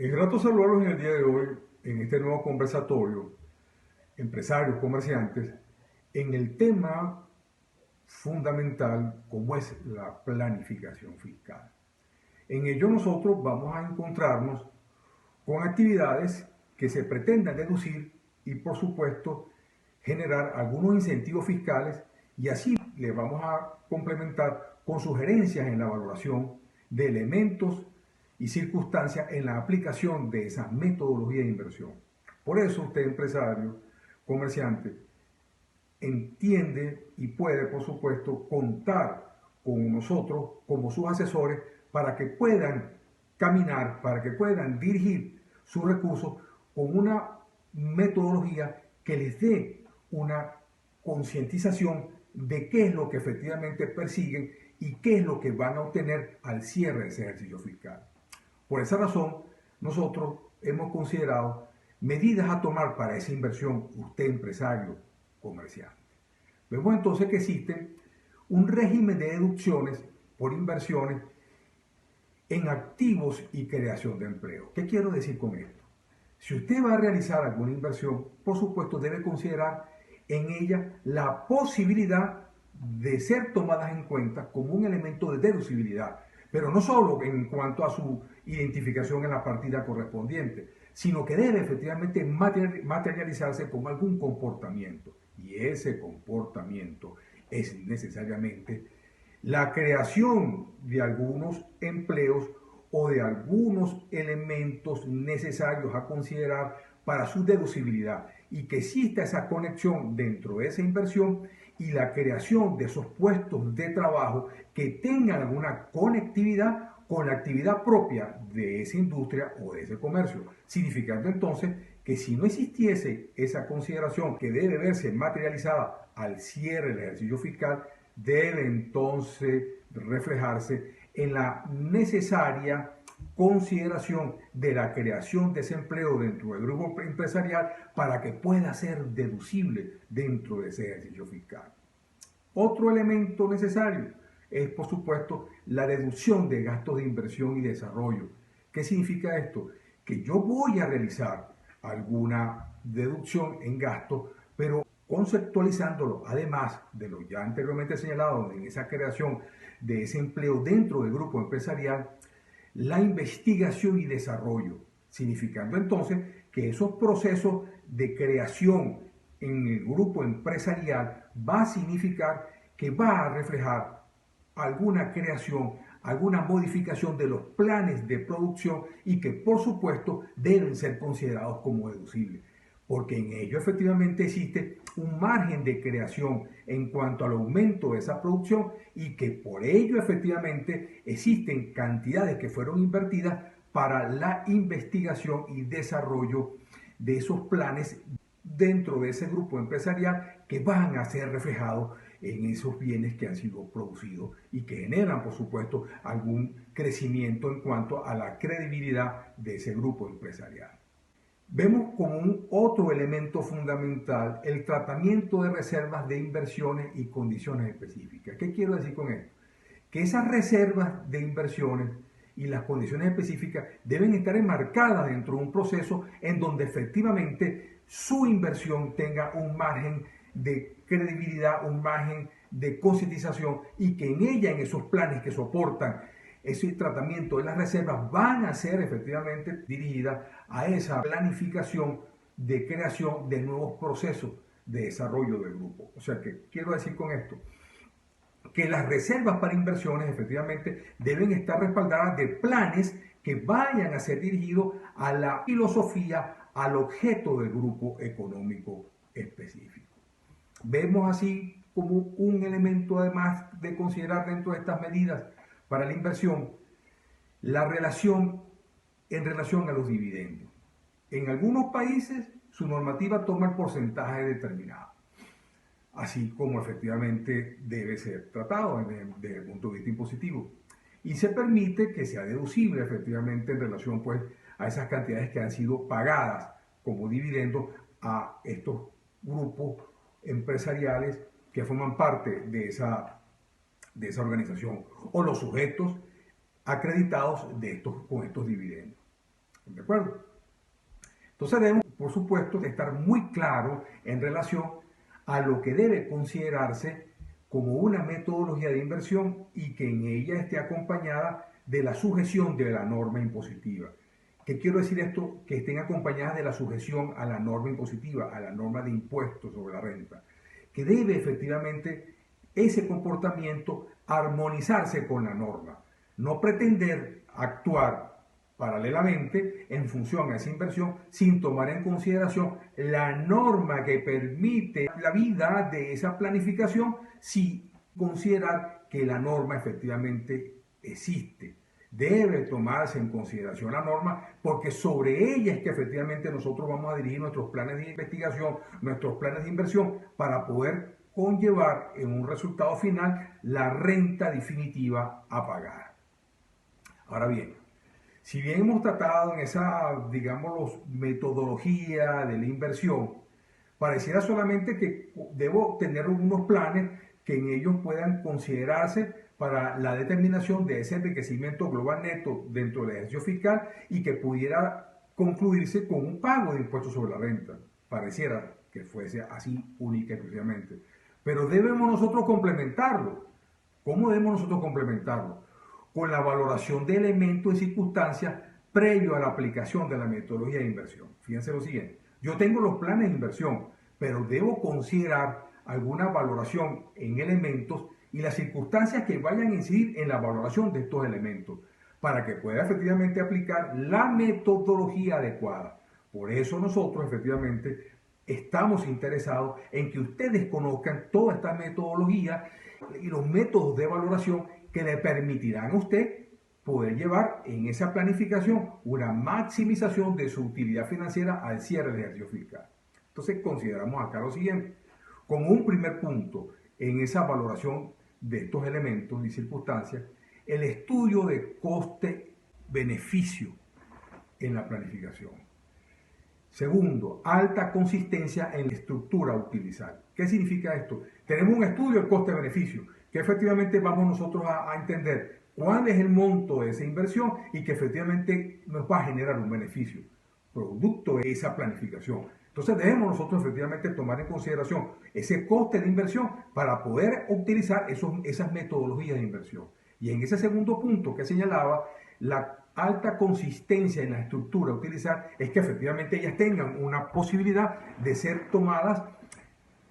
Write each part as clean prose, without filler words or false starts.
Es grato saludarlos en el día de hoy, en este nuevo conversatorio, empresarios, comerciantes, en el tema fundamental como es la planificación fiscal. En ello nosotros vamos a encontrarnos con actividades que se pretendan deducir y por supuesto generar algunos incentivos fiscales y así le vamos a complementar con sugerencias en la valoración de elementos y circunstancias en la aplicación de esa metodología de inversión. Por eso usted, empresario, comerciante, entiende y puede, por supuesto, contar con nosotros como sus asesores para que puedan caminar, para que puedan dirigir sus recursos con una metodología que les dé una concientización de qué es lo que efectivamente persiguen y qué es lo que van a obtener al cierre de ese ejercicio fiscal. Por esa razón, nosotros hemos considerado medidas a tomar para esa inversión, usted empresario, comerciante. Vemos entonces que existe un régimen de deducciones por inversiones en activos y creación de empleo. ¿Qué quiero decir con esto? Si usted va a realizar alguna inversión, por supuesto debe considerar en ella la posibilidad de ser tomadas en cuenta como un elemento de deducibilidad, pero no solo en cuanto a su identificación en la partida correspondiente, sino que debe efectivamente materializarse como algún comportamiento. Y ese comportamiento es necesariamente la creación de algunos empleos o de algunos elementos necesarios a considerar para su deducibilidad y que exista esa conexión dentro de esa inversión y la creación de esos puestos de trabajo que tengan alguna conectividad con la actividad propia de esa industria o de ese comercio, significando entonces que si no existiese esa consideración que debe verse materializada al cierre del ejercicio fiscal, debe entonces reflejarse en la necesaria consideración de la creación de ese empleo dentro del grupo empresarial para que pueda ser deducible dentro de ese ejercicio fiscal. Otro elemento necesario es, por supuesto, la deducción de gastos de inversión y desarrollo. ¿Qué significa esto? Que yo voy a realizar alguna deducción en gastos, pero conceptualizándolo, además de lo ya anteriormente señalado en esa creación de ese empleo dentro del grupo empresarial, la investigación y desarrollo, significando entonces que esos procesos de creación en el grupo empresarial va a significar que va a reflejar alguna creación, alguna modificación de los planes de producción y que por supuesto deben ser considerados como deducibles, porque en ello efectivamente existe un margen de creación en cuanto al aumento de esa producción y que por ello efectivamente existen cantidades que fueron invertidas para la investigación y desarrollo de esos planes dentro de ese grupo empresarial que van a ser reflejados en esos bienes que han sido producidos y que generan, por supuesto, algún crecimiento en cuanto a la credibilidad de ese grupo empresarial. Vemos como un otro elemento fundamental el tratamiento de reservas de inversiones y condiciones específicas. ¿Qué quiero decir con esto? Que esas reservas de inversiones y las condiciones específicas deben estar enmarcadas dentro de un proceso en donde efectivamente su inversión tenga un margen de credibilidad, un margen de concientización y que en ella, en esos planes que soportan ese tratamiento de las reservas, van a ser efectivamente dirigidas a esa planificación de creación de nuevos procesos de desarrollo del grupo. O sea que quiero decir con esto que las reservas para inversiones efectivamente deben estar respaldadas de planes que vayan a ser dirigidos a la filosofía, al objeto del grupo económico específico. Vemos así como un elemento además de considerar dentro de estas medidas para la inversión la relación en relación a los dividendos. En algunos países su normativa toma el porcentaje determinado, así como efectivamente debe ser tratado desde el punto de vista impositivo. Y se permite que sea deducible efectivamente en relación pues, a esas cantidades que han sido pagadas como dividendos a estos grupos empresariales que forman parte de esa organización o los sujetos acreditados con estos dividendos. ¿De acuerdo? Entonces debemos, por supuesto, de estar muy claros en relación a lo que debe considerarse como una metodología de inversión y que en ella esté acompañada de la sujeción de la norma impositiva. ¿Qué quiero decir esto? Que estén acompañadas de la sujeción a la norma impositiva, a la norma de impuestos sobre la renta, que debe efectivamente ese comportamiento armonizarse con la norma, no pretender actuar paralelamente en función a esa inversión sin tomar en consideración la norma que permite la vida de esa planificación sin considerar que la norma efectivamente existe. Debe tomarse en consideración la norma porque sobre ella es que efectivamente nosotros vamos a dirigir nuestros planes de investigación, nuestros planes de inversión para poder conllevar en un resultado final la renta definitiva a pagar. Ahora bien, si bien hemos tratado en esa, digamos, metodología de la inversión, pareciera solamente que debo tener unos planes que en ellos puedan considerarse para la determinación de ese enriquecimiento global neto dentro del ejercicio fiscal y que pudiera concluirse con un pago de impuestos sobre la renta. Pareciera que fuese así única y exclusivamente. Pero debemos nosotros complementarlo. ¿Cómo debemos nosotros complementarlo? Con la valoración de elementos y circunstancias previo a la aplicación de la metodología de inversión. Fíjense lo siguiente, yo tengo los planes de inversión, pero debo considerar alguna valoración en elementos y las circunstancias que vayan a incidir en la valoración de estos elementos para que pueda efectivamente aplicar la metodología adecuada. Por eso nosotros efectivamente estamos interesados en que ustedes conozcan toda esta metodología y los métodos de valoración que le permitirán a usted poder llevar en esa planificación una maximización de su utilidad financiera al cierre del ejercicio fiscal. Entonces consideramos acá lo siguiente, como un primer punto en esa valoración de estos elementos y circunstancias, el estudio de coste-beneficio en la planificación. Segundo, alta consistencia en la estructura a utilizar. ¿Qué significa esto? Tenemos un estudio del coste-beneficio, que efectivamente vamos nosotros a entender cuál es el monto de esa inversión y que efectivamente nos va a generar un beneficio, producto de esa planificación. Entonces debemos nosotros efectivamente tomar en consideración ese coste de inversión para poder utilizar esas metodologías de inversión. Y en ese segundo punto que señalaba, la alta consistencia en la estructura a utilizar es que efectivamente ellas tengan una posibilidad de ser tomadas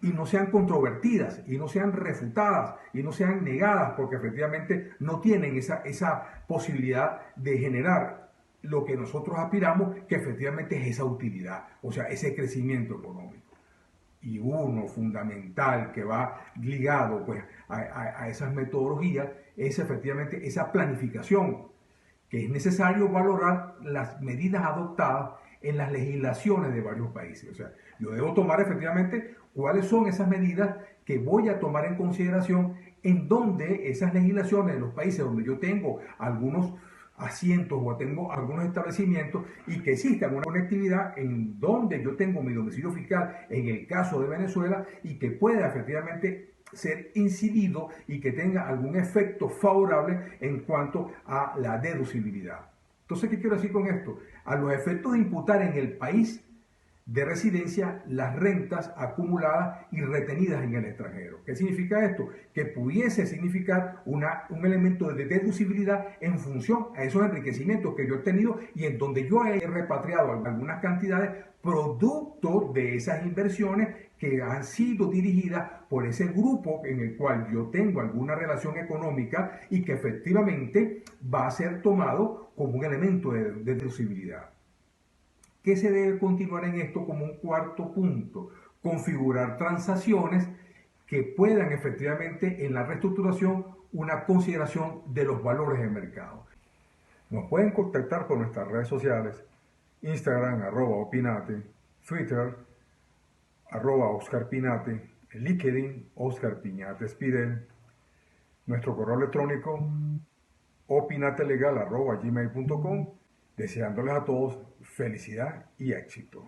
y no sean controvertidas, y no sean refutadas, y no sean negadas, porque efectivamente no tienen esa posibilidad de generar lo que nosotros aspiramos, que efectivamente es esa utilidad, o sea, ese crecimiento económico. Y uno fundamental que va ligado pues, a esas metodologías es efectivamente esa planificación, que es necesario valorar las medidas adoptadas en las legislaciones de varios países. O sea, yo debo tomar efectivamente cuáles son esas medidas que voy a tomar en consideración en donde esas legislaciones de los países donde yo tengo algunos asientos o tengo algunos establecimientos y que exista una conectividad en donde yo tengo mi domicilio fiscal, en el caso de Venezuela, y que pueda efectivamente ser incidido y que tenga algún efecto favorable en cuanto a la deducibilidad. Entonces, ¿qué quiero decir con esto? A los efectos de imputar en el país de residencia las rentas acumuladas y retenidas en el extranjero. ¿Qué significa esto? Que pudiese significar un elemento de deducibilidad en función a esos enriquecimientos que yo he tenido y en donde yo he repatriado algunas cantidades producto de esas inversiones que han sido dirigidas por ese grupo en el cual yo tengo alguna relación económica y que efectivamente va a ser tomado como un elemento de deducibilidad. ¿Qué se debe continuar en esto como un cuarto punto? Configurar transacciones que puedan efectivamente en la reestructuración una consideración de los valores del mercado. Nos pueden contactar por nuestras redes sociales, Instagram, @opinate, Twitter, @OscarPinate, LinkedIn, Oscar Piñate Espidel, nuestro correo electrónico, opinatelegal@gmail.com, deseándoles a todos felicidad y éxito.